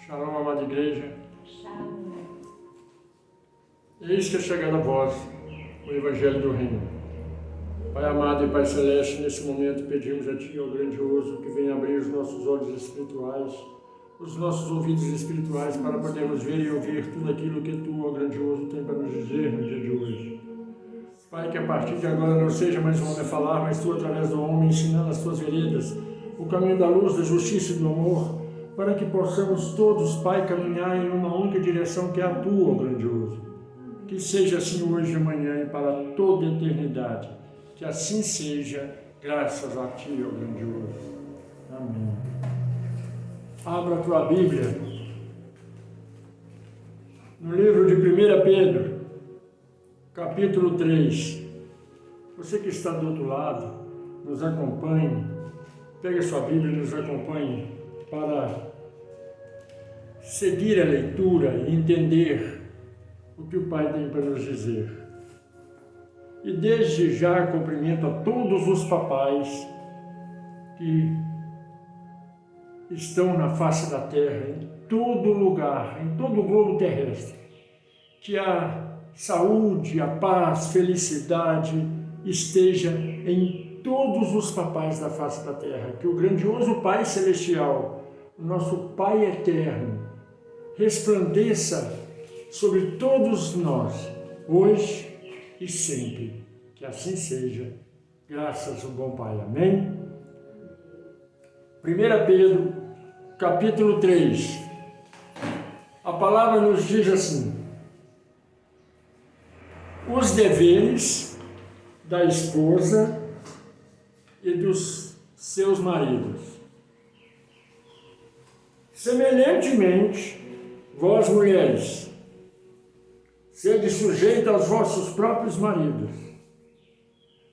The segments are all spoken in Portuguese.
Shalom, amada igreja. Shalom. Eis que é chegada a vós o Evangelho do Reino. Pai amado e Pai Celeste, nesse momento pedimos a Ti, ó grandioso, que venha abrir os nossos olhos espirituais, os nossos ouvidos espirituais, para podermos ver e ouvir tudo aquilo que Tu, ó grandioso, tem para nos dizer no dia de hoje. Pai, que a partir de agora não seja mais um homem a falar, mas Tu, através do homem, ensinando as Tuas veredas, o caminho da luz, da justiça e do amor, para que possamos todos, Pai, caminhar em uma única direção, que é a Tua, ó grandioso. Que seja assim hoje e amanhã e para toda a eternidade. Que assim seja, graças a Ti, ó grandioso. Amém. Abra a Tua Bíblia no livro de 1 Pedro, capítulo 3. Você que está do outro lado, nos acompanhe. Pegue a sua Bíblia e nos acompanhe para seguir a leitura e entender o que o Pai tem para nos dizer. E desde já cumprimento a todos os papais que estão na face da terra, em todo lugar, em todo o globo terrestre. Que a saúde, a paz, felicidade esteja em todos os papais da face da terra. Que o grandioso Pai Celestial, o nosso Pai Eterno, resplandeça sobre todos nós, hoje e sempre. Que assim seja, graças ao bom Pai. Amém? 1 Pedro, capítulo 3. A palavra nos diz assim: os deveres da esposa e dos seus maridos. Semelhantemente, vós mulheres, sede sujeita aos vossos próprios maridos,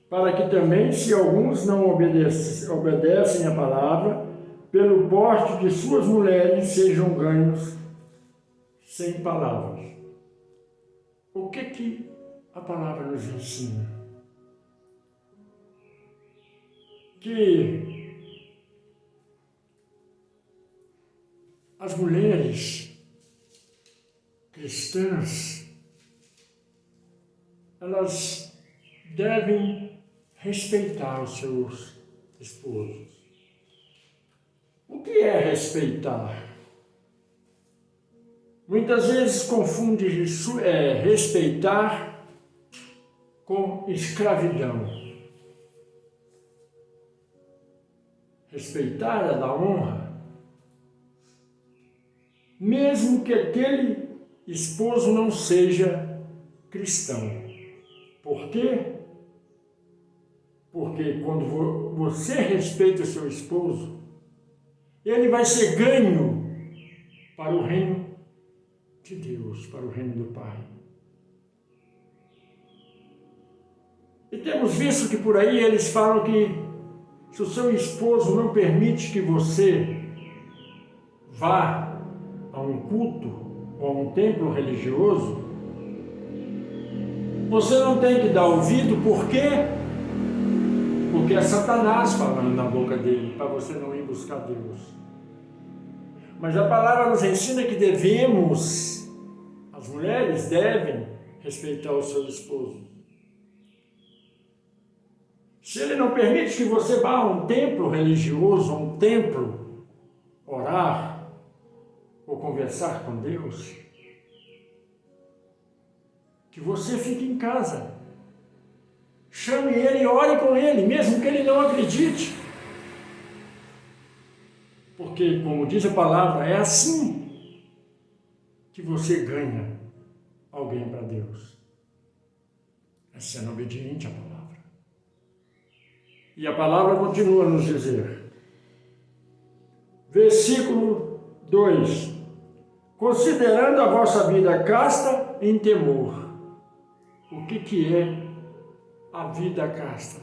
para que também, se alguns não obedecem à palavra, pelo porte de suas mulheres sejam ganhos sem palavras. O que a palavra nos ensina? Que as mulheres cristãs, elas devem respeitar os seus esposos. O que é respeitar? Muitas vezes confunde respeitar com escravidão. Respeitar é da honra. Mesmo que aquele esposo não seja cristão. Por quê? Porque quando você respeita o seu esposo, ele vai ser ganho para o reino de Deus, para o reino do Pai. E temos visto que por aí eles falam que se o seu esposo não permite que você vá a um culto ou a um templo religioso, você não tem que dar ouvido. Por quê? Porque é Satanás falando na boca dele, para você não ir buscar Deus. Mas a palavra nos ensina que devemos, as mulheres devem respeitar o seu esposo. Se ele não permite que você vá a um templo religioso, a um templo, orar ou conversar com Deus, que você fique em casa. Chame ele e ore com ele, mesmo que ele não acredite. Porque, como diz a palavra, é assim que você ganha alguém para Deus. É sendo obediente à palavra. E a palavra continua a nos dizer. Versículo 2. Considerando a vossa vida casta em temor. O que é a vida casta?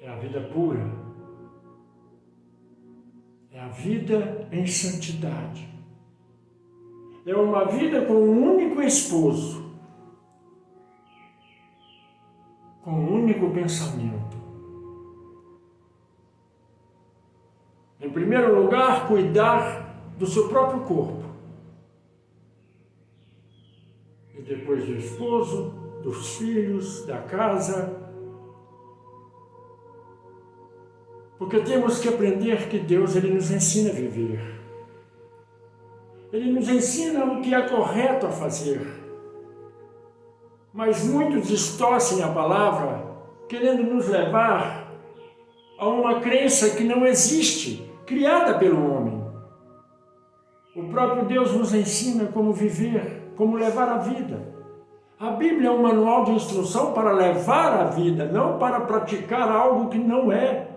É a vida pura. É a vida em santidade. É uma vida com um único esposo, com um único pensamento. Em primeiro lugar, cuidar do seu próprio corpo. depois do esposo, dos filhos, da casa. Porque temos que aprender que Deus, Ele nos ensina a viver. Ele nos ensina o que é correto a fazer. Mas muitos distorcem a palavra, querendo nos levar a uma crença que não existe, criada pelo homem. O próprio Deus nos ensina como viver, como levar a vida. A Bíblia é um manual de instrução para levar a vida, não para praticar algo que não é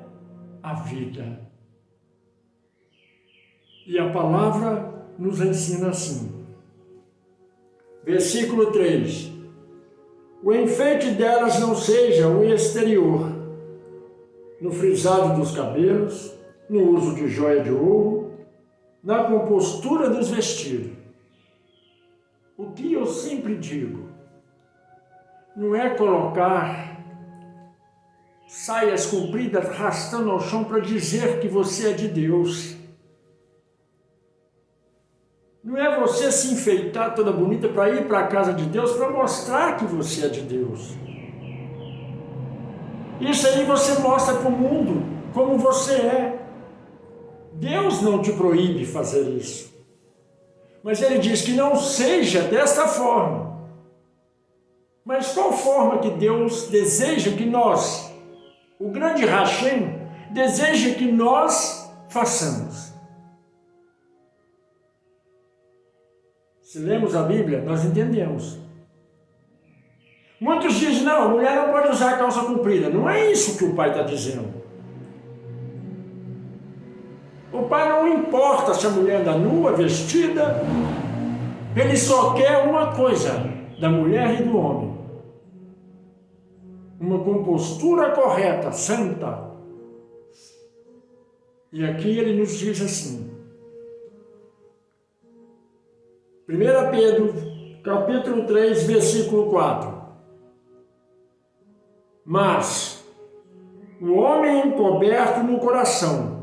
a vida. E a palavra nos ensina assim. Versículo 3. O enfeite delas não seja o exterior, no frisado dos cabelos, no uso de joia de ouro, na compostura dos vestidos. O que eu sempre digo, não é colocar saias compridas arrastando ao chão para dizer que você é de Deus. Não é você se enfeitar toda bonita para ir para a casa de Deus para mostrar que você é de Deus. Isso aí você mostra para o mundo como você é. Deus não te proíbe fazer isso. Mas Ele diz que não seja desta forma. Mas qual forma que Deus deseja que nós, o grande Hashem, deseja que nós façamos? Se lemos a Bíblia, nós entendemos. Muitos dizem, não, a mulher não pode usar calça comprida. Não é isso que o Pai está dizendo. O Pai não importa se a mulher anda nua, vestida. Ele só quer uma coisa, da mulher e do homem. Uma compostura correta, santa. E aqui ele nos diz assim. 1 Pedro, capítulo 3, versículo 4. Mas o homem encoberto no coração,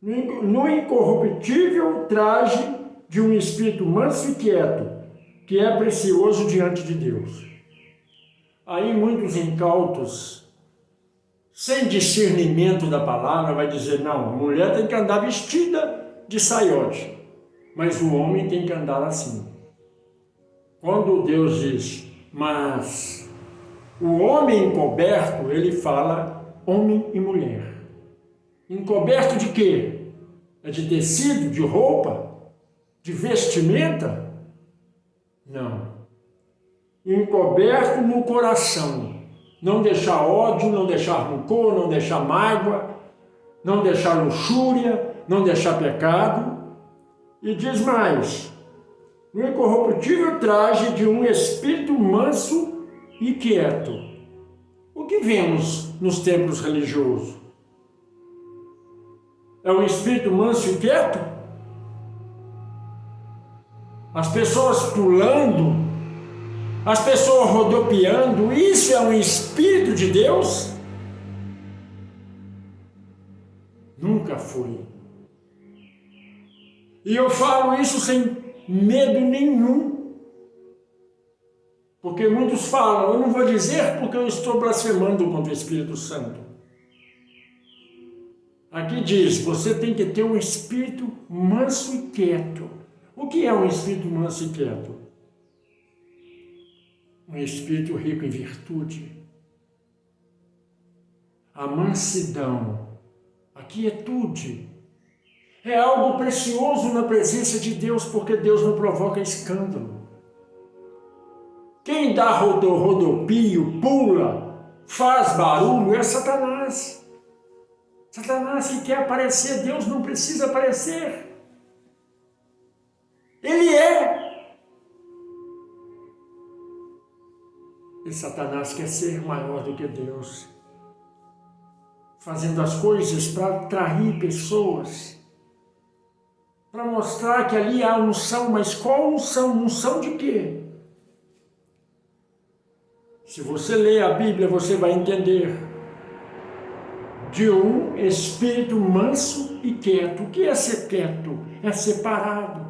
no incorruptível traje de um espírito manso e quieto, que é precioso diante de Deus. Aí muitos incautos, sem discernimento da palavra, vai dizer, não, a mulher tem que andar vestida de saiote. Mas o homem tem que andar assim. Quando Deus diz, mas o homem encoberto, ele fala homem e mulher. Encoberto de quê? É de tecido, de roupa, de vestimenta? Não. Encoberto no coração. Não deixar ódio, não deixar rancor, não deixar mágoa, não deixar luxúria, não deixar pecado. E diz mais, no incorruptível traje de um espírito manso e quieto. O que vemos nos templos religiosos? É um espírito manso e quieto? As pessoas pulando, as pessoas rodopiando, isso é um espírito de Deus? Nunca foi. E eu falo isso sem medo nenhum. Porque muitos falam, eu não vou dizer porque eu estou blasfemando contra o Espírito Santo. Aqui diz, você tem que ter um espírito manso e quieto. O que é um espírito manso e quieto? Um espírito rico em virtude. A mansidão, a quietude. É algo precioso na presença de Deus, porque Deus não provoca escândalo. Quem dá rodopio, pula, faz barulho, é Satanás. Satanás que quer aparecer, Deus não precisa aparecer. Ele é. E Satanás quer ser maior do que Deus, fazendo as coisas para atrair pessoas, para mostrar que ali há unção, mas qual unção? Unção de quê? Se você ler a Bíblia, você vai entender. De um espírito manso e quieto. O que é ser quieto? É separado.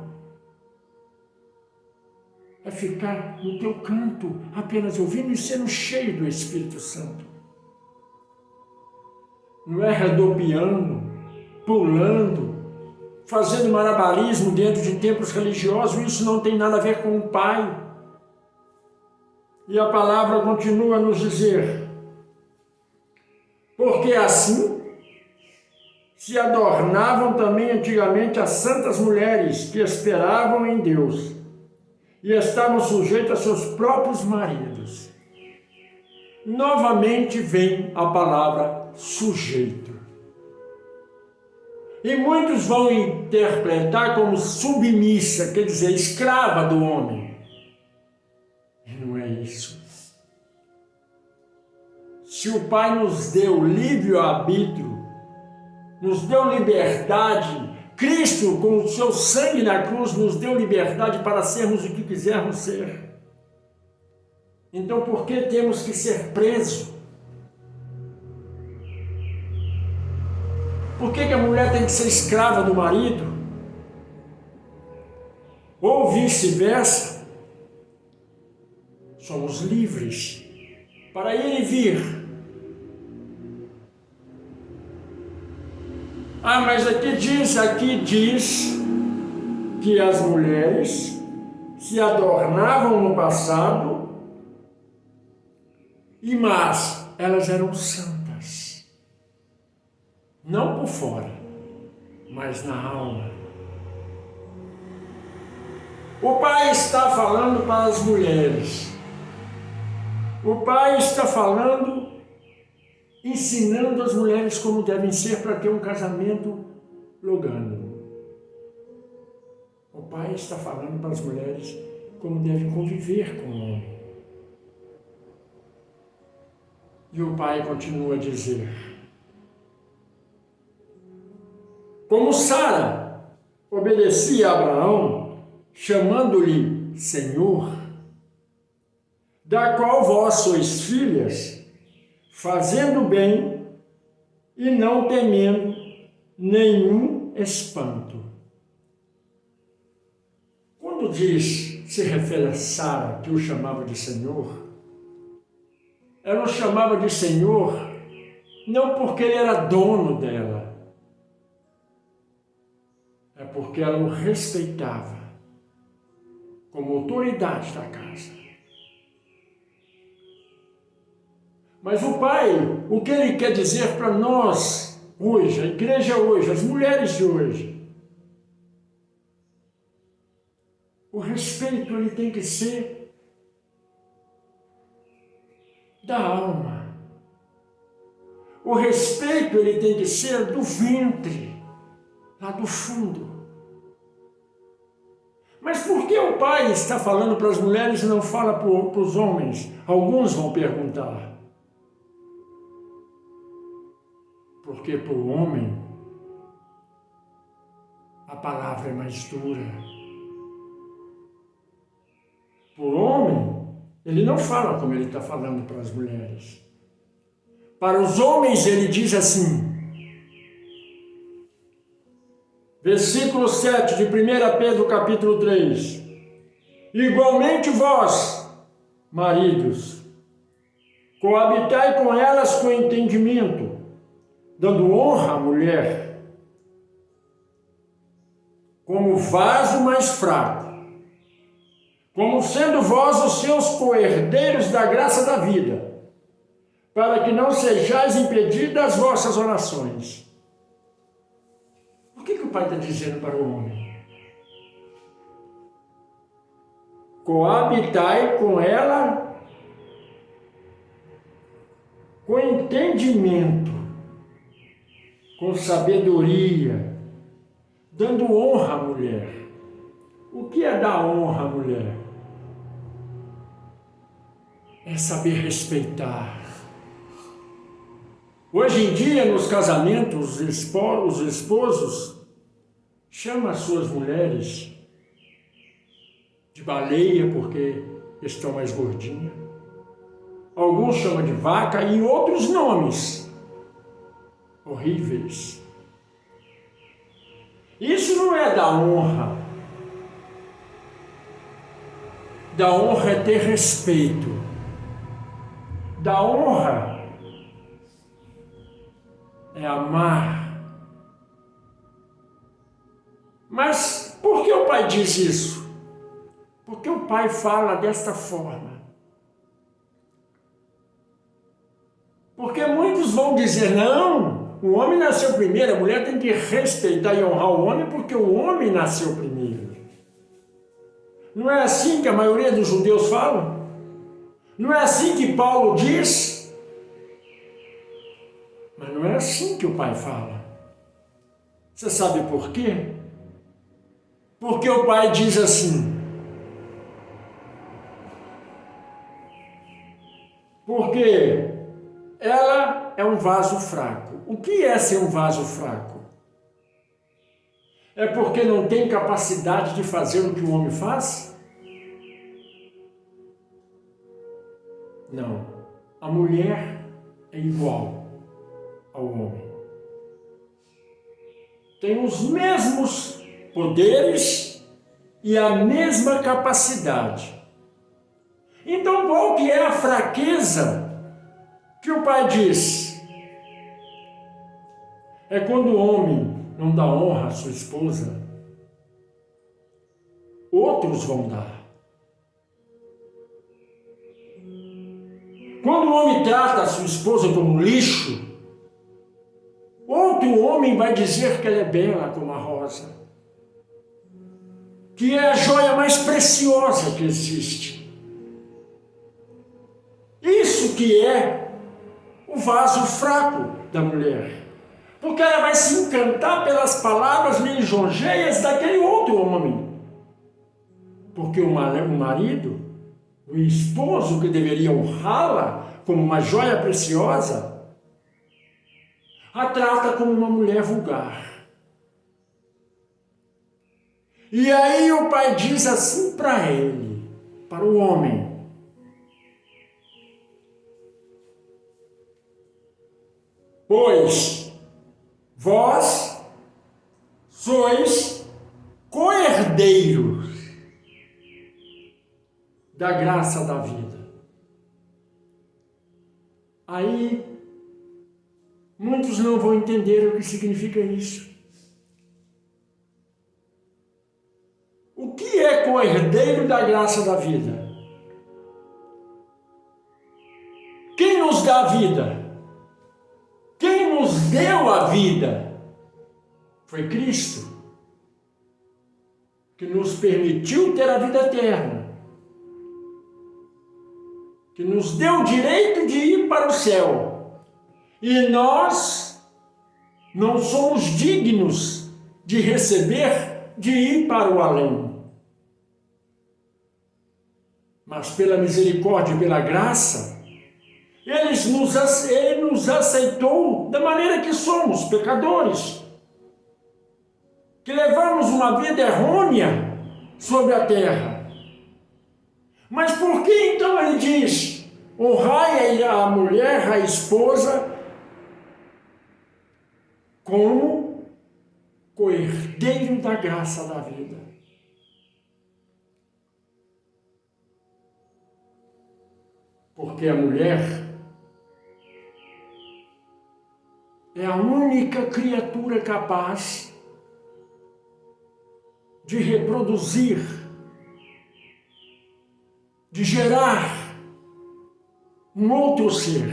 é ficar no teu canto, apenas ouvindo e sendo cheio do Espírito Santo. Não é rodopiando, pulando, fazendo malabarismo dentro de templos religiosos, isso não tem nada a ver com o Pai. E a palavra continua a nos dizer, porque assim se adornavam também antigamente as santas mulheres que esperavam em Deus e estavam sujeitas a seus próprios maridos. Novamente vem a palavra sujeito. E muitos vão interpretar como submissa, quer dizer, escrava do homem. E não é isso. Se o Pai nos deu livre-arbítrio, nos deu liberdade, Cristo, com o seu sangue na cruz, nos deu liberdade para sermos o que quisermos ser. Então, por que temos que ser presos? Por que a mulher tem que ser escrava do marido? Ou vice-versa? Somos livres para ir e vir. Ah, mas aqui diz que as mulheres se adornavam no passado, mas elas eram santas. Não por fora, mas na alma. O Pai está falando para as mulheres. O Pai está falando, ensinando as mulheres como devem ser para ter um casamento logano. O Pai está falando para as mulheres como devem conviver com o homem. E o Pai continua a dizer, como Sara obedecia a Abraão, chamando-lhe Senhor, da qual vós sois filhas, fazendo bem e não temendo nenhum espanto. Quando se refere a Sara, que o chamava de Senhor, ela o chamava de Senhor não porque ele era dono dela, é porque ela o respeitava como autoridade da casa. Mas o Pai, o que Ele quer dizer para nós hoje, a igreja hoje, as mulheres de hoje, o respeito ele tem que ser da alma. O respeito ele tem que ser do ventre, lá do fundo. Mas por que o Pai está falando para as mulheres e não fala para os homens? Alguns vão perguntar. Porque para o homem a palavra é mais dura. Para o homem, ele não fala como ele está falando para as mulheres. Para os homens ele diz assim, versículo 7 de 1 Pedro capítulo 3, igualmente vós, maridos, coabitai com elas com entendimento, dando honra à mulher, como vaso mais fraco, como sendo vós os seus co-herdeiros da graça da vida, para que não sejais impedidos das vossas orações. O que o Pai está dizendo para o homem? Coabitai com ela com entendimento, com sabedoria, dando honra à mulher. O que é dar honra à mulher? É saber respeitar. Hoje em dia, nos casamentos, os esposos chamam as suas mulheres de baleia porque estão mais gordinhas. Alguns chamam de vaca e outros nomes horríveis. Isso não é dar honra. da honra é ter respeito. Da honra é amar. Mas por que o pai diz isso? Porque o pai fala desta forma. Porque muitos vão dizer, não, o homem nasceu primeiro, a mulher tem que respeitar e honrar o homem porque o homem nasceu primeiro. Não é assim que a maioria dos judeus falam? Não é assim que Paulo diz? Mas não é assim que o pai fala. Você sabe por quê? Porque o pai diz assim, porque ela é um vaso fraco. O que é ser um vaso fraco? É porque não tem capacidade de fazer o que o homem faz? Não. A mulher é igual ao homem. Tem os mesmos poderes e a mesma capacidade. Então, qual que é a fraqueza que o pai diz? É quando o homem não dá honra à sua esposa, outros vão dar. Quando o homem trata a sua esposa como lixo, outro homem vai dizer que ela é bela como a rosa, que é a joia mais preciosa que existe. Isso que é o vaso fraco da mulher. Porque ela vai se encantar pelas palavras lisonjeias daquele outro homem. Porque o marido, o esposo que deveria honrá-la como uma joia preciosa, a trata como uma mulher vulgar. E aí o pai diz assim para ele, para o homem, pois vós sois co-herdeiros da graça da vida. Aí, muitos não vão entender o que significa isso. O que é co-herdeiro da graça da vida? Quem nos dá a vida? Quem nos deu a vida? Foi Cristo, que nos permitiu ter a vida eterna, que nos deu o direito de ir para o céu. E nós não somos dignos de receber, de ir para o além. Mas pela misericórdia e pela graça, Ele nos aceitou da maneira que somos, pecadores, que levamos uma vida errônea sobre a terra. Mas por que então Ele diz, honrai a mulher, a esposa, como co-herdeiro da graça da vida? Porque a mulher é a única criatura capaz de reproduzir, de gerar um outro ser.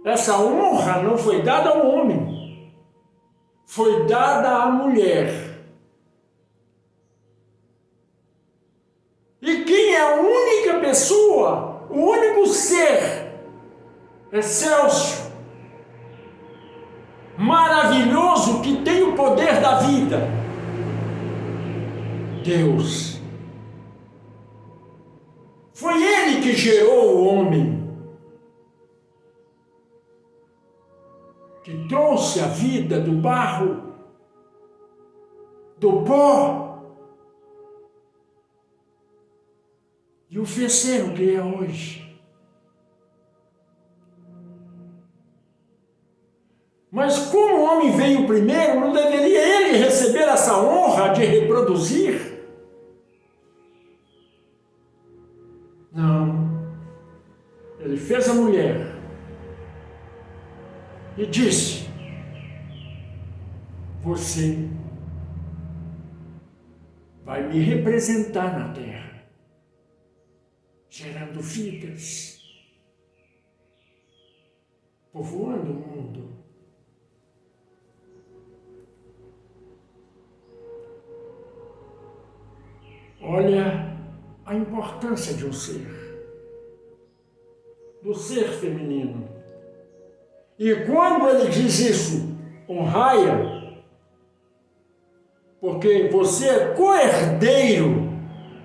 Essa honra não foi dada ao homem, foi dada à mulher. E quem é a única pessoa, o único ser excelso, maravilhoso, que tem o poder da vida? Deus. Foi Ele que gerou o homem, que trouxe a vida do barro, do pó, e o fez ser o que é hoje. Mas como o homem veio primeiro, não deveria ele receber essa honra de reproduzir? mulher e disse: você vai me representar na terra, gerando vidas, povoando o mundo. Olha a importância de um ser, do ser feminino. E quando ele diz isso, honrai-a, porque você é co-herdeiro,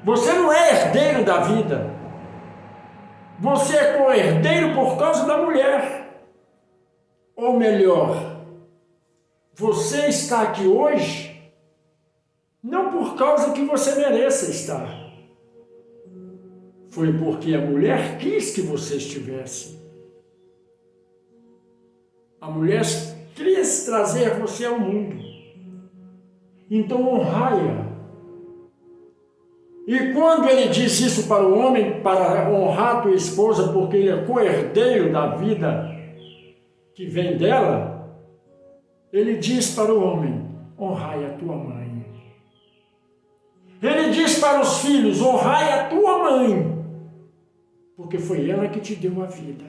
você não é herdeiro da vida, você é co-herdeiro por causa da mulher. Ou melhor, você está aqui hoje não por causa que você mereça estar. Foi porque a mulher quis que você estivesse. A mulher quis trazer você ao mundo. Então honrai-a. E quando ele diz isso para o homem, para honrar tua esposa, porque ele é co-herdeiro da vida que vem dela, ele diz para o homem: honrai a tua mãe. Ele diz para os filhos: honrai a tua mãe, porque foi ela que te deu a vida.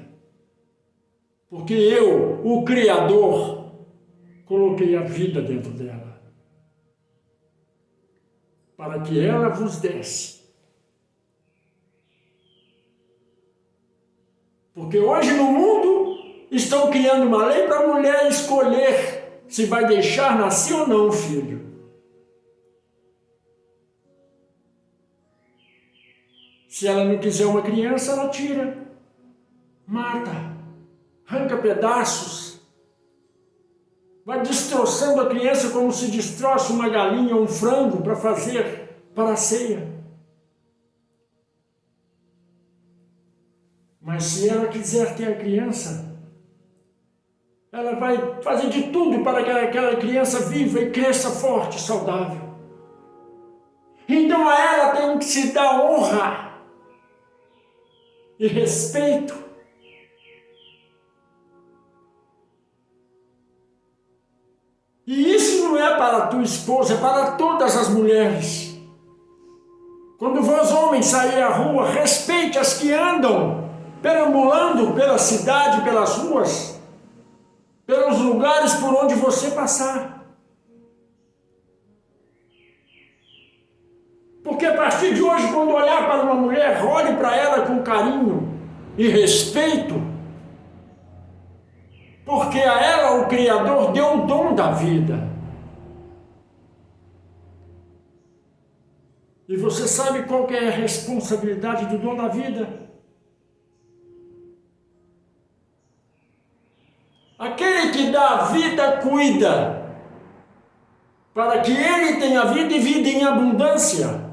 Porque eu, o Criador, coloquei a vida dentro dela, para que ela vos desse. Porque hoje no mundo estão criando uma lei para a mulher escolher se vai deixar nascer ou não o filho. Se ela não quiser uma criança, ela tira, mata, arranca pedaços, vai destroçando a criança como se destroça uma galinha ou um frango para fazer para a ceia. Mas se ela quiser ter a criança, ela vai fazer de tudo para que aquela criança viva e cresça forte, saudável. Então a ela tem que se dar honra e respeito. E isso não é para a tua esposa, é para todas as mulheres. Quando vós homens sair à rua, respeite as que andam perambulando pela cidade, pelas ruas, pelos lugares por onde você passar. Porque a partir de hoje, quando olhar para uma mulher, olhe para ela com carinho e respeito, porque a ela o Criador deu o dom da vida. E você sabe qual que é a responsabilidade do dom da vida? Aquele que dá a vida cuida, para que ele tenha vida e vida em abundância.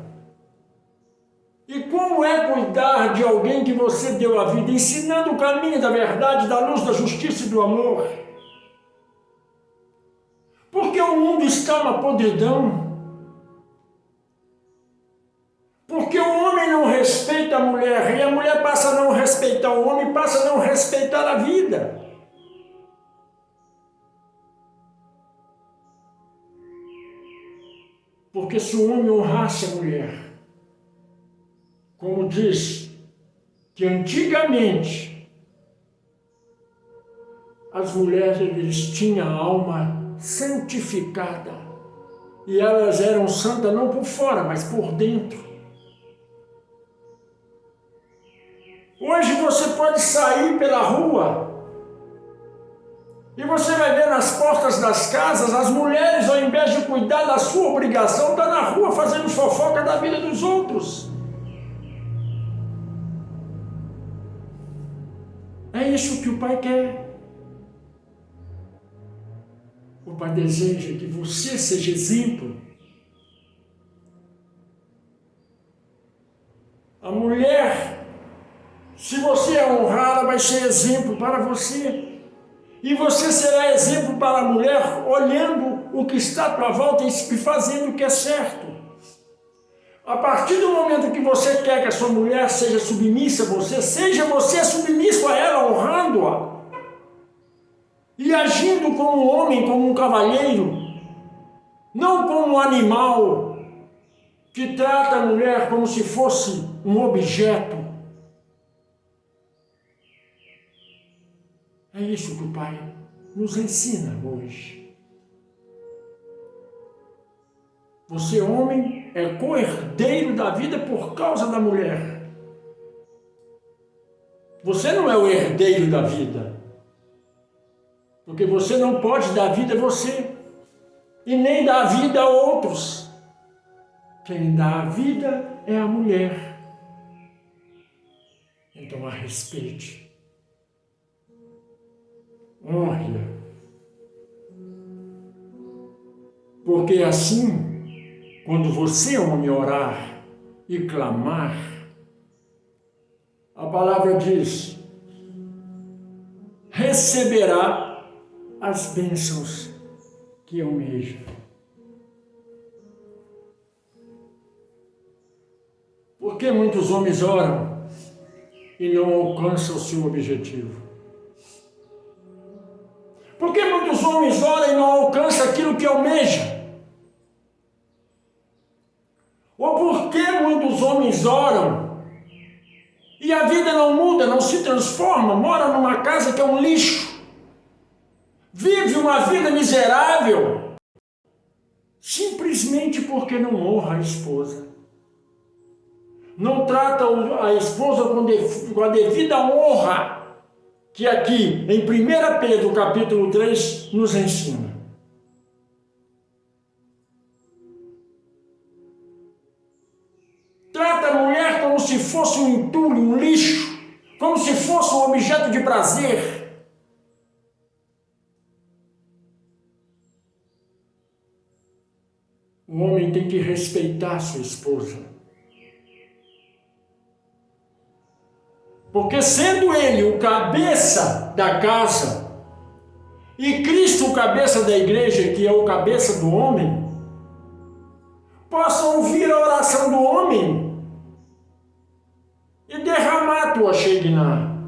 E como é cuidar de alguém que você deu a vida, ensinando o caminho da verdade, da luz, da justiça e do amor? Porque o mundo está na podridão. Porque o homem não respeita a mulher, e a mulher passa a não respeitar o homem, passa a não respeitar a vida. Porque se o homem honrasse a mulher, como diz que antigamente as mulheres tinham a alma santificada e elas eram santas não por fora, mas por dentro. Hoje você pode sair pela rua e você vai ver nas portas das casas as mulheres, ao invés de cuidar da sua obrigação, estão na rua fazendo fofoca da vida dos outros. É isso que o Pai quer. O Pai deseja que você seja exemplo. A mulher, se você a honrar, ela vai ser exemplo para você. E você será exemplo para a mulher, olhando o que está à tua volta e fazendo o que é certo. A partir do momento que você quer que a sua mulher seja submissa a você, seja você submisso a ela, honrando-a. E agindo como um homem, como um cavalheiro, não como um animal que trata a mulher como se fosse um objeto. É isso que o Pai nos ensina hoje. Você, homem, é co-herdeiro da vida por causa da mulher. Você não é o herdeiro da vida, porque você não pode dar vida a você, e nem dar vida a outros. Quem dá a vida é a mulher. Então a respeite. Honre-a. Porque assim, quando você, homem, orar e clamar, a palavra diz, receberá as bênçãos que almeja. Por que muitos homens oram e não alcançam o seu objetivo? Por que muitos homens oram e não alcançam aquilo que almeja? Ou por que muitos homens oram e a vida não muda, não se transforma, mora numa casa que é um lixo, vive uma vida miserável, simplesmente porque não honra a esposa? Não trata a esposa com a devida honra, que aqui em 1 Pedro capítulo 3 nos ensina. Trata a mulher como se fosse um entulho, um lixo, como se fosse um objeto de prazer. O homem tem que respeitar sua esposa. Porque sendo ele o cabeça da casa, e Cristo o cabeça da igreja, que é o cabeça do homem, possa ouvir a oração do homem e derramar a tua Shekinah.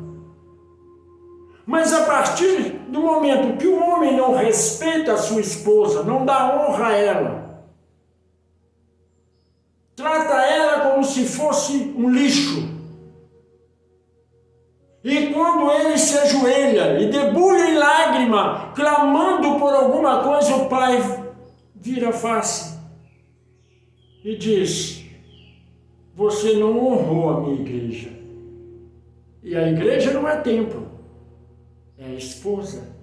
Mas a partir do momento que o homem não respeita a sua esposa, não dá honra a ela, trata ela como se fosse um lixo, e quando ele se ajoelha e debulha em lágrima, clamando por alguma coisa, o pai vira a face e diz, você não honrou a minha igreja. E a igreja não é templo, é a esposa.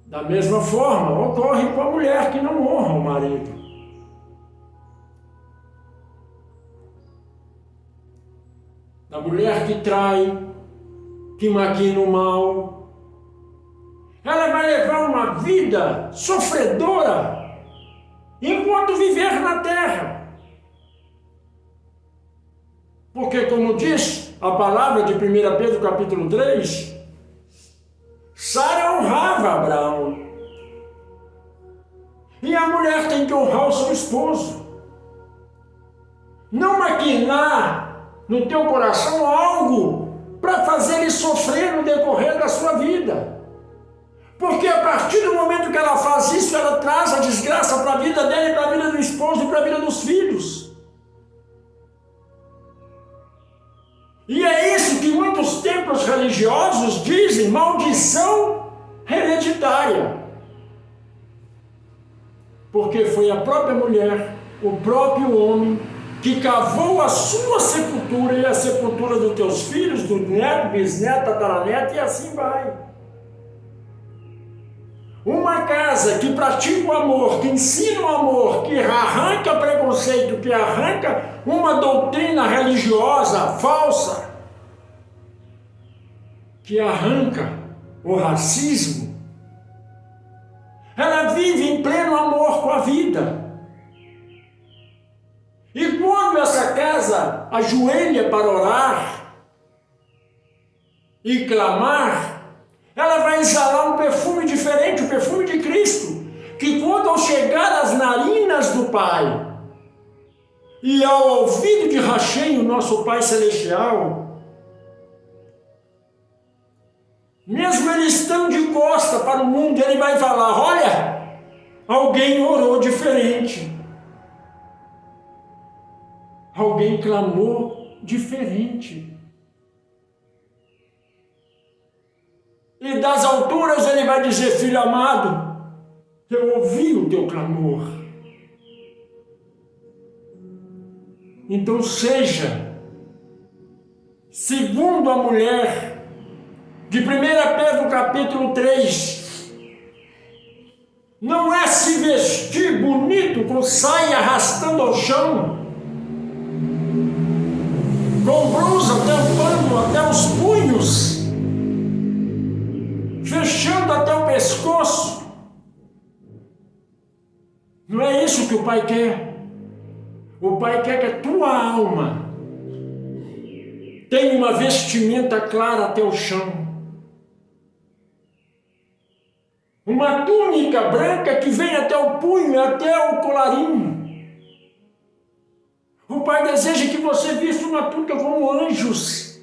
Da mesma forma, ocorre com a mulher que não honra o marido. Da mulher que trai, que maquina o mal, ela vai levar uma vida sofredora enquanto viver na terra. Porque, como diz a palavra de 1 Pedro capítulo 3, Sara honrava Abraão. E a mulher tem que honrar o seu esposo. Não maquinar no teu coração algo para fazer ele sofrer no decorrer da sua vida. Porque a partir do momento que ela faz isso, ela traz a desgraça para a vida dela, para a vida do esposo e para a vida dos filhos. E é isso que muitos templos religiosos dizem, maldição hereditária. Porque foi a própria mulher, o próprio homem, que cavou a sua sepultura e a sepultura dos teus filhos, do neto, bisneto, tataraneto, e assim vai. Uma casa que pratica o amor, que ensina o amor, que arranca preconceito, que arranca uma doutrina religiosa falsa, que arranca o racismo, ela vive em pleno amor com a vida. E quando essa casa ajoelha para orar e clamar, ela vai exalar um perfume diferente, o perfume de Cristo, que quando ao chegar às narinas do Pai e ao ouvido de Rachem, nosso Pai Celestial, mesmo ele estando de costa para o mundo, ele vai falar: olha, alguém orou diferente. Alguém clamou diferente. E das alturas ele vai dizer: filho amado, eu ouvi o teu clamor. Então seja, segundo a mulher de 1 Pedro capítulo 3, não é se vestir bonito com saia arrastando ao chão, com blusa tampando até os punhos, fechando até o pescoço. Não é isso que o Pai quer. O Pai quer que a tua alma tenha uma vestimenta clara até o chão. Uma túnica branca que vem até o punho, até o colarinho. O Pai deseja que você vista uma túnica como anjos.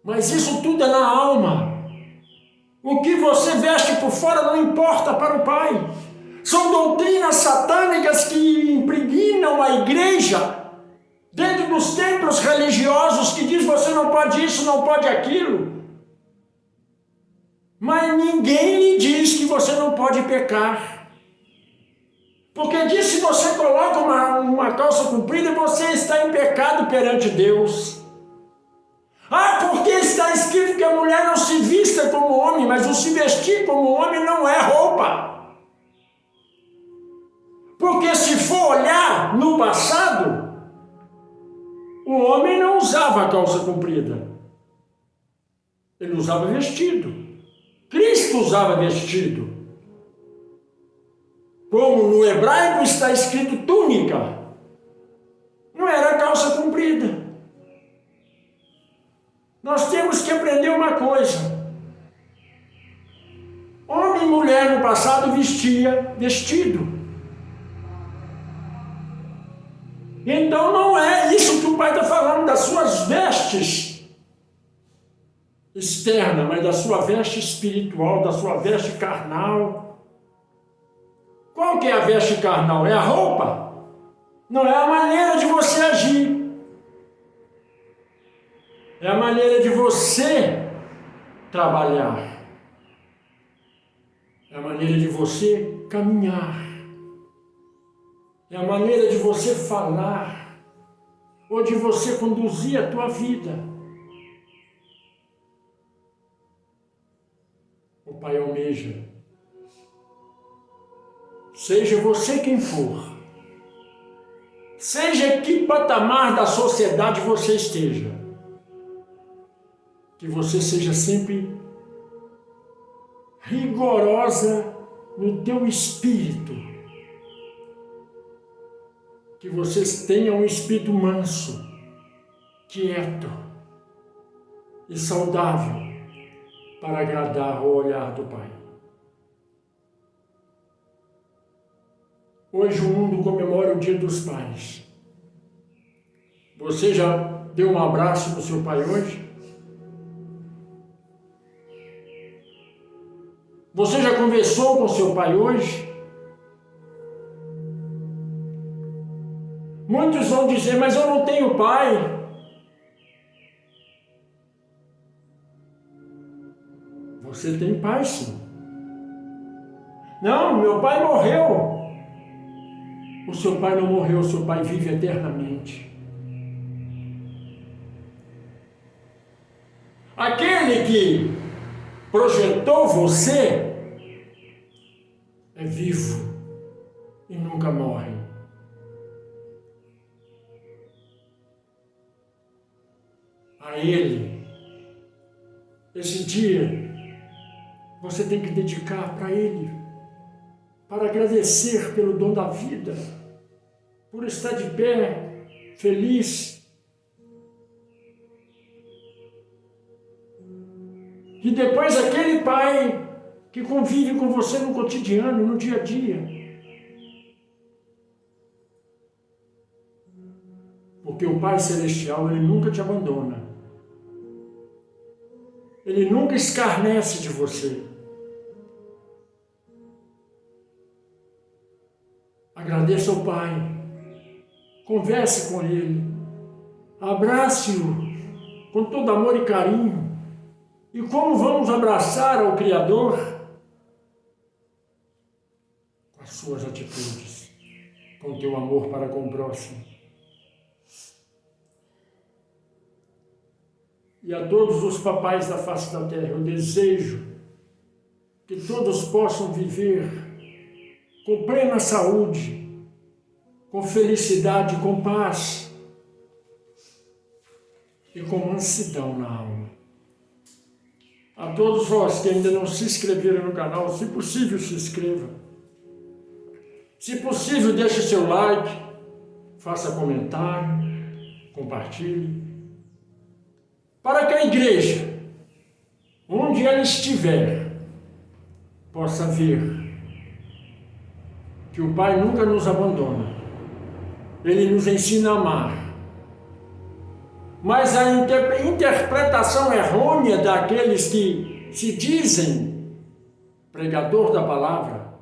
Mas isso tudo é na alma. O que você veste por fora não importa para o Pai. São doutrinas satânicas que impregnam a igreja dentro dos templos religiosos que diz: você não pode isso, não pode aquilo. Mas ninguém lhe diz que você não pode pecar. Porque diz: se você coloca uma calça comprida, você está em pecado perante Deus. Ah, porque está escrito que a mulher não se vista como homem, mas o se vestir como homem não é roupa. Porque se for olhar no passado, o homem não usava calça comprida. Ele usava vestido. Cristo usava vestido. Como no hebraico está escrito túnica. Não era calça comprida. Nós temos que aprender uma coisa. Homem e mulher no passado vestia vestido. Então não é isso que o Pai está falando das suas vestes externas, mas da sua veste espiritual, da sua veste carnal. Qual que é a veste carnal? É a roupa. Não é a maneira de você agir. É a maneira de você trabalhar. É a maneira de você caminhar. É a maneira de você falar, ou de você conduzir a tua vida. O Pai almeja. Seja você quem for, seja que patamar da sociedade você esteja, que você seja sempre rigorosa no teu espírito. Que vocês tenham um espírito manso, quieto e saudável para agradar o olhar do Pai. Hoje o mundo comemora o Dia dos Pais. Você já deu um abraço no seu pai hoje? Você já conversou com seu pai hoje? Muitos vão dizer: mas eu não tenho pai. Você tem pai, sim. Não, meu pai morreu. O seu pai não morreu, o seu pai vive eternamente. Aquele que projetou você é vivo e nunca morre. A Ele, esse dia, você tem que dedicar para Ele, para agradecer pelo dom da vida, por estar de pé, feliz. E depois aquele pai que convive com você no cotidiano, no dia a dia. Porque o Pai Celestial, Ele nunca te abandona. Ele nunca escarnece de você. Agradeça ao Pai. Converse com Ele. Abrace-o com todo amor e carinho. E como vamos abraçar ao Criador? Com as suas atitudes, com o teu amor para com o próximo. E a todos os papais da face da terra, eu desejo que todos possam viver com plena saúde, com felicidade, com paz e com mansidão na alma. A todos vós que ainda não se inscreveram no canal, se possível, se inscreva. Se possível, deixe seu like, faça comentário, compartilhe. Para que a igreja, onde ela estiver, possa ver que o Pai nunca nos abandona. Ele nos ensina a amar. Mas a interpretação errônea daqueles que se dizem pregador da palavra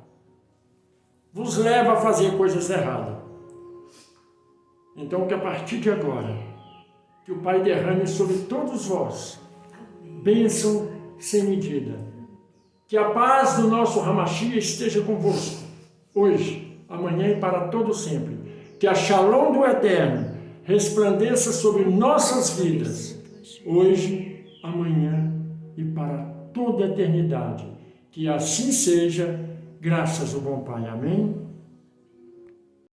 vos leva a fazer coisas erradas. Então, que a partir de agora, que o Pai derrame sobre todos vós bênção sem medida. Que a paz do nosso Hamashia esteja convosco, hoje, amanhã e para todo sempre. Que a Shalom do Eterno resplandeça sobre nossas vidas, hoje, amanhã e para toda a eternidade. Que assim seja, graças ao bom Pai. Amém.